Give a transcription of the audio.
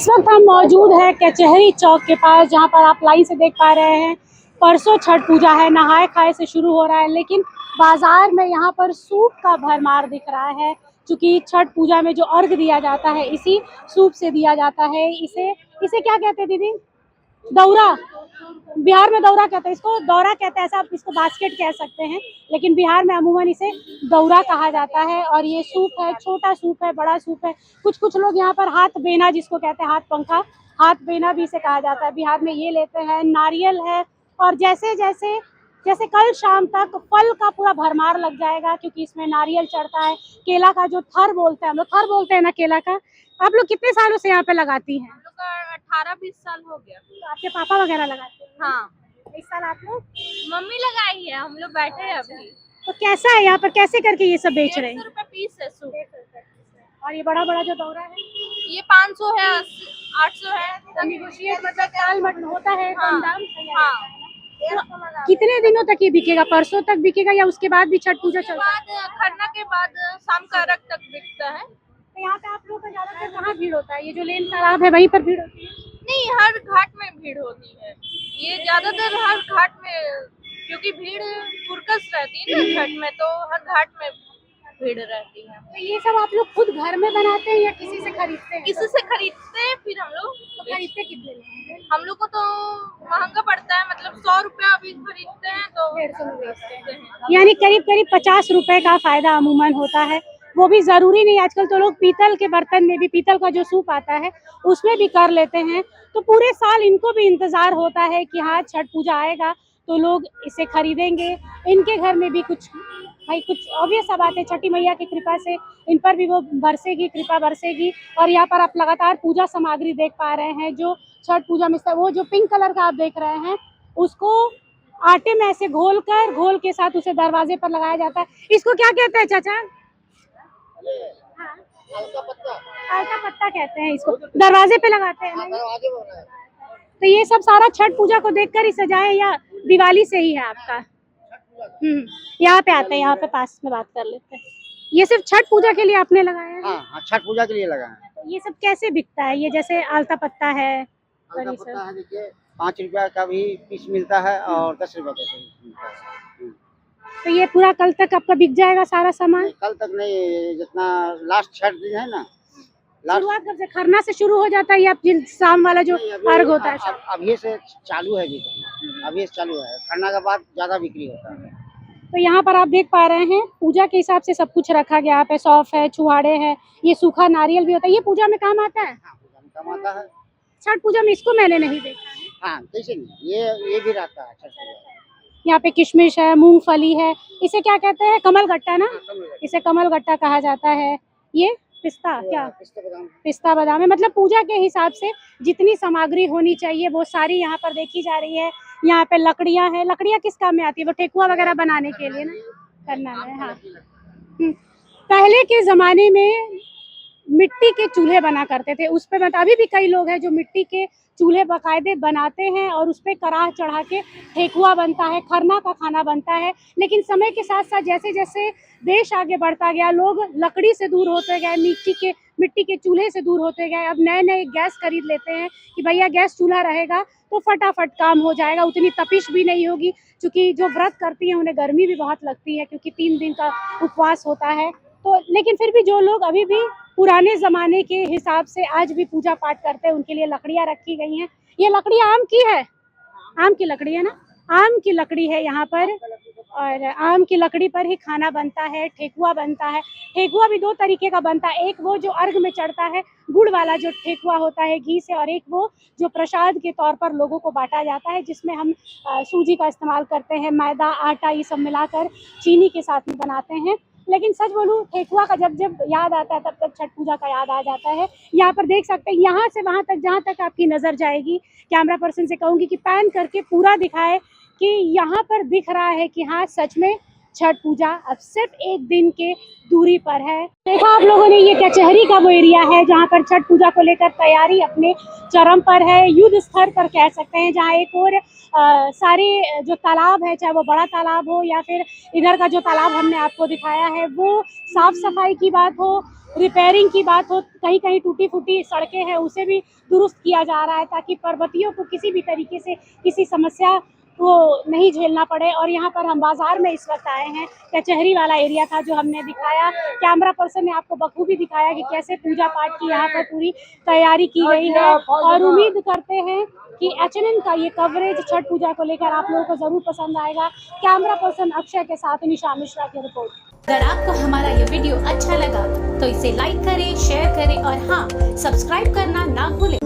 इस वक्त हम मौजूद है कचहरी चौक के पास, जहां पर आप लाइन से देख पा रहे हैं परसों छठ पूजा है, नहाए खाए से शुरू हो रहा है, लेकिन बाजार में यहां पर सूप का भरमार दिख रहा है। क्योंकि छठ पूजा में जो अर्घ दिया जाता है इसी सूप से दिया जाता है। इसे इसे क्या कहते हैं दीदी? दौरा। बिहार में दौरा कहते हैं इसको, दौरा कहते हैं, ऐसा आप इसको बास्केट कह सकते हैं, लेकिन बिहार में अमूमन इसे दौरा कहा जाता है। और ये सूप है, छोटा सूप है, बड़ा सूप है। कुछ लोग यहाँ पर हाथ बेना, जिसको कहते हैं हाथ पंखा, हाथ बेना भी इसे कहा जाता है, बिहार में ये लेते हैं। नारियल है, और जैसे जैसे जैसे कल शाम तक फल का पूरा भरमार लग जाएगा, क्योंकि इसमें नारियल चढ़ता है। केला का जो थर बोलते हैं, हम लोग थर बोलते हैं ना केला का। आप लोग कितने सालों से यहाँ पे लगाती हैं? 18-20 साल हो गया। तो आपके पापा वगैरह लगाते हैं? हाँ, इस साल आप लोग? मम्मी लगाई है, हम लोग बैठे हैं अभी। तो कैसा है यहाँ पर, कैसे करके ये सब बेच रहे हैं? 150 रुपए पीस है सूप। और ये बड़ा बड़ा जो दौरा है ये 500 है, 800 है। नेगोशिएट मतलब ताल मटन होता है, हाँ, कम दाम। हाँ। तो कितने दिनों तक ये बिकेगा? परसों तक बिकेगा या उसके बाद भी छठ पूजा चलता है? बाद खरना के बाद शाम का अर्घ तक बिकता है। तो यहाँ पे आप लोगों का ज्यादातर कहाँ भीड़ होता है? ये जो लेन तालाब है वहीं पर भीड़ होती है? नहीं, हर घाट में भीड़ होती है। ये ज्यादातर हर घाट में, क्योंकि भीड़ पुरकस रहती है ना छठ में, तो हर घाट में भीड़ रहती है। तो ये सब आप लोग खुद घर में बनाते हैं या किसी से खरीदते हैं? किसी से खरीदते हैं, फिर हम लोग। तो खरीदते कितने में? हम लोग को तो महंगा पड़ता है, मतलब 100 रुपया अभी खरीदते हैं तो 150 में बेचते हैं। यानी करीब करीब 50 रुपए का फायदा अमूमन होता है। वो भी जरूरी नहीं, आजकल तो लोग पीतल के बर्तन में भी, पीतल का जो सूप आता है उसमें भी कर लेते हैं। तो पूरे साल इनको भी इंतजार होता है कि हाँ छठ पूजा आएगा तो लोग इसे खरीदेंगे। इनके घर में भी कुछ भाई, कुछ ऑब्वियस सा बात है, छठी मैया की कृपा से इन पर भी वो बरसेगी, कृपा बरसेगी। और यहाँ पर आप लगातार पूजा सामग्री देख पा रहे हैं जो छठ पूजा में, वो जो पिंक कलर का आप देख रहे हैं उसको आटे में ऐसे घोल के साथ उसे दरवाजे पर लगाया जाता है। इसको क्या कहते हैं चाचा? आलता पत्ता कहते हैं इसको, दरवाजे पे लगाते हैं ना। तो ये सब सारा छठ पूजा को देखकर ही सजाए या दिवाली से ही है आपका? यहाँ पे आते हैं, यहाँ पे पास में बात कर लेते हैं। ये सिर्फ छठ पूजा के लिए आपने लगाया है? हाँ, छठ पूजा के लिए लगाया है। तो ये सब कैसे बिकता है? ये जैसे आलता पत्ता है, आलता पत्ता है, देखिए 5 रुपया का भी पीस मिलता है और 10 रुपया का पीस मिलता है। तो ये पूरा कल तक आपका बिक जाएगा सारा सामान? कल तक नहीं, जितना लास्ट छठ दिन है ना, शुरुआत कब से? खरना से शुरू हो जाता है या शाम वाला जो अर्घ होता है? अभी से चालू है अभी से चालू है, खरना के बाद ज्यादा बिक्री होता है। तो यहाँ पर आप देख पा रहे हैं पूजा के हिसाब से सब कुछ रखा गया। यहाँ पे सौंफ है, छुहाड़े है, ये सूखा नारियल भी होता है। ये पूजा में काम आता है? हाँ, पूजा में काम आता है। छठ पूजा में इसको मैंने नहीं देखा है। हाँ, कैसे नहीं, ये भी रहता है छठ पूजा। यहाँ पे किशमिश है, मूंगफली है, इसे क्या कहते हैं? कमल गट्टा ना, इसे कमल गट्टा कहा जाता है। ये पिस्ता, क्या पिस्ता बादाम है। मतलब पूजा के हिसाब से जितनी सामग्री होनी चाहिए वो सारी यहाँ पर देखी जा रही है। यहाँ पे लकड़ियाँ हैं। लकड़ियाँ किस काम में आती है? वो ठेकुआ वगैरह बनाने के लिए ना, करना है। हाँ, पहले के जमाने में मिट्टी के चूल्हे बना करते थे, उस पे अभी भी कई लोग हैं जो मिट्टी के चूल्हे बाकायदे बनाते हैं और उस पे कड़ाह चढ़ा के ठेकुआ बनता है, खरना का खाना बनता है। लेकिन समय के साथ साथ जैसे जैसे देश आगे बढ़ता गया, लोग लकड़ी से दूर होते गए, मिट्टी के चूल्हे से दूर होते गए। अब नए नए गैस खरीद लेते हैं कि भैया गैस चूल्हा रहेगा तो फटाफट काम हो जाएगा, उतनी तपिश भी नहीं होगी। क्योंकि जो व्रत करती हैं उन्हें गर्मी भी बहुत लगती है, क्योंकि 3 दिन का उपवास होता है। तो लेकिन फिर भी जो लोग अभी भी पुराने ज़माने के हिसाब से आज भी पूजा पाठ करते हैं, उनके लिए लकड़ियाँ रखी गई हैं। ये लकड़ी आम की है, आम की लकड़ी है ना, आम की लकड़ी है यहाँ पर। और आम की लकड़ी पर ही खाना बनता है, ठेकुआ बनता है। ठेकुआ भी 2 तरीके का बनता है, एक वो जो अर्घ में चढ़ता है, गुड़ वाला जो ठेकुआ होता है घी से, और एक वो जो प्रसाद के तौर पर लोगों को बांटा जाता है, जिसमें हम सूजी का इस्तेमाल करते हैं, मैदा, आटा ये सब मिलाकर चीनी के साथ में बनाते हैं। लेकिन सच बोलूं, ठेकुआ का जब जब याद आता है तब तक छठ पूजा का याद आ जाता है। यहाँ पर देख सकते हैं, यहाँ से वहाँ तक जहाँ तक आपकी नज़र जाएगी, कैमरा पर्सन से कहूँगी कि पैन करके पूरा दिखाए कि यहाँ पर दिख रहा है कि हाँ सच में छठ पूजा अब सिर्फ एक दिन के दूरी पर है। देखा आप लोगों ने, ये कचहरी का वो एरिया है जहाँ पर छठ पूजा को लेकर तैयारी अपने चरम पर है, युद्ध स्तर पर कह सकते हैं। जहाँ एक और सारे जो तालाब है, चाहे वो बड़ा तालाब हो या फिर इधर का जो तालाब हमने आपको दिखाया है, वो साफ सफाई की बात हो, रिपेयरिंग की बात हो, कहीं कहीं टूटी फूटी सड़कें हैं उसे भी दुरुस्त किया जा रहा है ताकि पर्वतियों को किसी भी तरीके से किसी समस्या को नहीं झेलना पड़े। और यहाँ पर हम बाजार में इस वक्त आए हैं, कचहरी वाला एरिया था जो हमने दिखाया। कैमरा पर्सन ने आपको बखूबी दिखाया कि कैसे पूजा पाठ की यहाँ पर पूरी तैयारी की गई है। और उम्मीद करते हैं कि HNN का ये कवरेज छठ पूजा को लेकर आप लोगों को जरूर पसंद आएगा। कैमरा पर्सन अक्षय के साथ निशा मिश्रा की रिपोर्ट। अगर आपको हमारा ये वीडियो अच्छा लगा तो इसे लाइक करें, शेयर करें और हाँ, सब्सक्राइब करना ना भूलें।